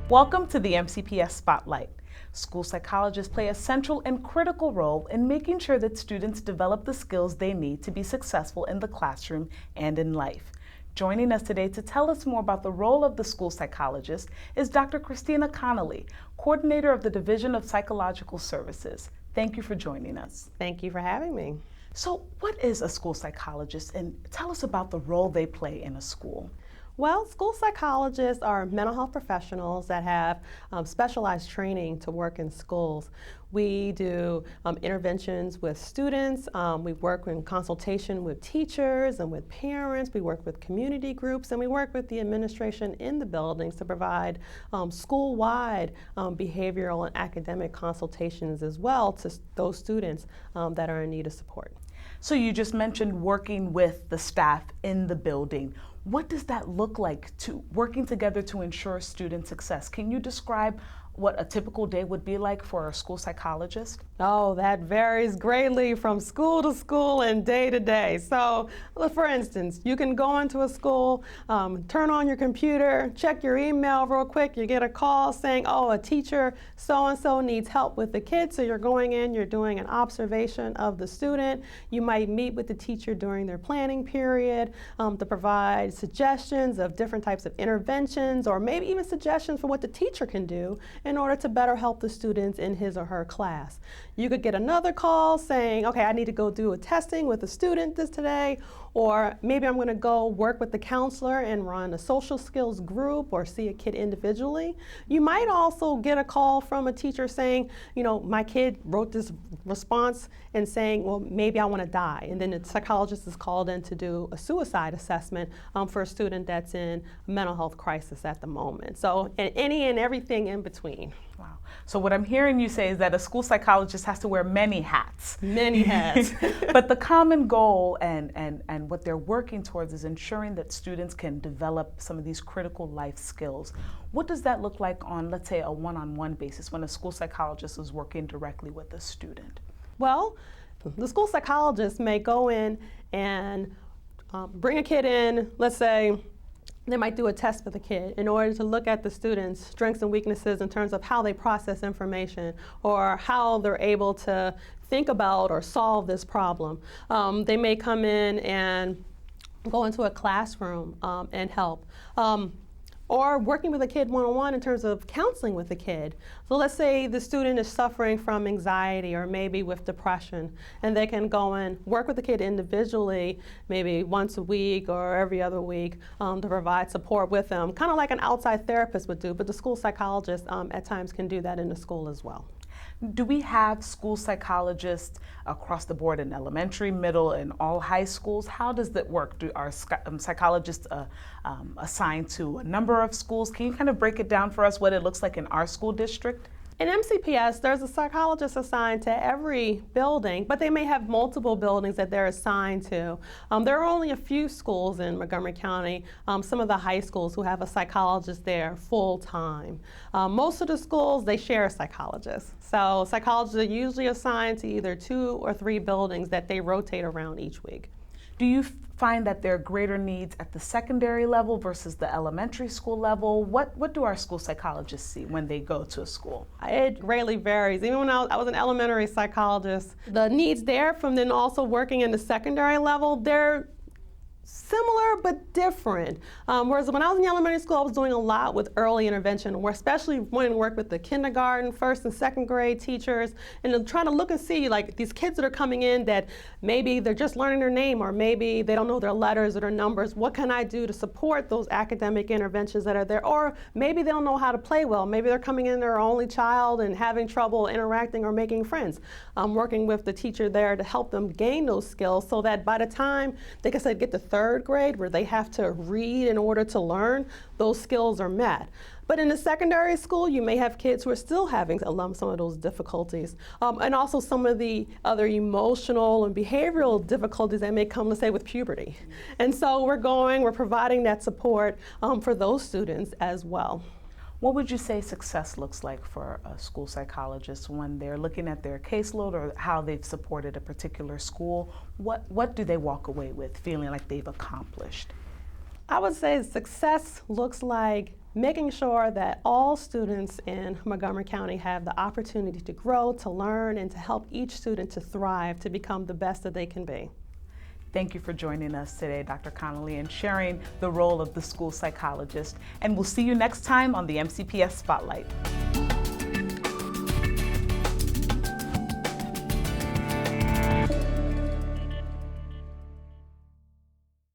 Welcome to the MCPS Spotlight. School psychologists play a central and critical role in making sure that students develop the skills they need to be successful in the classroom and in life. Joining us today to tell us more about the role of the school psychologist is Dr. Christina Connolly, coordinator of the Division of Psychological Services. Thank you for joining us. Thank you for having me. So, what is a school psychologist, and tell us about the role they play in a school? Well, school psychologists are mental health professionals that have specialized training to work in schools. We do interventions with students. We work in consultation with teachers and with parents. We work with community groups, and we work with the administration in the buildings to provide school-wide behavioral and academic consultations as well to those students that are in need of support. So you just mentioned working with the staff in the building. What does that look like, to working together to ensure student success? Can you describe what a typical day would be like for a school psychologist? Oh, that varies greatly from school to school and day to day. So, for instance, you can go into a school, turn on your computer, check your email real quick, you get a call saying, oh, a teacher so-and-so needs help with the kid, so you're going in, you're doing an observation of the student. You might meet with the teacher during their planning period to provide suggestions of different types of interventions, or maybe even suggestions for what the teacher can do in order to better help the students in his or her class. You could get another call saying, okay, I need to go do a testing with a student today, or maybe I'm going to go work with the counselor and run a social skills group or see a kid individually. You might also get a call from a teacher saying, you know, my kid wrote this response and saying, well, maybe I want to die. And then the psychologist is called in to do a suicide assessment for a student that's in a mental health crisis at the moment. So, and any and everything in between. Wow. So what I'm hearing you say is that a school psychologist has to wear many hats. Many hats. But the common goal and what they're working towards is ensuring that students can develop some of these critical life skills. What does that look like on, let's say, a one-on-one basis when a school psychologist is working directly with a student? Well, the school psychologist may go in and bring a kid in, let's say, they might do a test with the kid in order to look at the student's strengths and weaknesses in terms of how they process information or how they're able to think about or solve this problem. They may come in and go into a classroom and help. Or working with a kid one-on-one in terms of counseling with the kid. So let's say the student is suffering from anxiety or maybe with depression, and they can go and work with the kid individually, maybe once a week or every other week to provide support with them, kind of like an outside therapist would do, but the school psychologist at times can do that in the school as well. Do we have school psychologists across the board in elementary, middle, and all high schools? How does that work? Do our psychologists assigned to a number of schools? Can you kind of break it down for us what it looks like in our school district? In MCPS, there's a psychologist assigned to every building, but they may have multiple buildings that they're assigned to. There are only a few schools in Montgomery County, some of the high schools, who have a psychologist there full time. Most of the schools, they share a psychologist. So psychologists are usually assigned to either 2 or 3 buildings that they rotate around each week. Do you find that there are greater needs at the secondary level versus the elementary school level? What do our school psychologists see when they go to a school? It greatly varies. Even when I was an elementary psychologist, the needs there from then also working in the secondary level, they're similar but different. Whereas when I was in elementary school, I was doing a lot with early intervention, where especially wanting to work with the kindergarten, 1st and 2nd grade teachers, and trying to look and see like these kids that are coming in that maybe they're just learning their name, or maybe they don't know their letters or their numbers. What can I do to support those academic interventions that are there? Or maybe they don't know how to play well. Maybe they're coming in, their only child, and having trouble interacting or making friends. Working with the teacher there to help them gain those skills so that by the time they can get to 3rd grade, where they have to read in order to learn, those skills are met. But in the secondary school, you may have kids who are still having some of those difficulties, and also some of the other emotional and behavioral difficulties that may come, let's say, with puberty. And so we're providing that support for those students as well. What would you say success looks like for a school psychologist when they're looking at their caseload or how they've supported a particular school? What do they walk away with feeling like they've accomplished? I would say success looks like making sure that all students in Montgomery County have the opportunity to grow, to learn, and to help each student to thrive, to become the best that they can be. Thank you for joining us today, Dr. Connolly, and sharing the role of the school psychologist. And we'll see you next time on the MCPS Spotlight.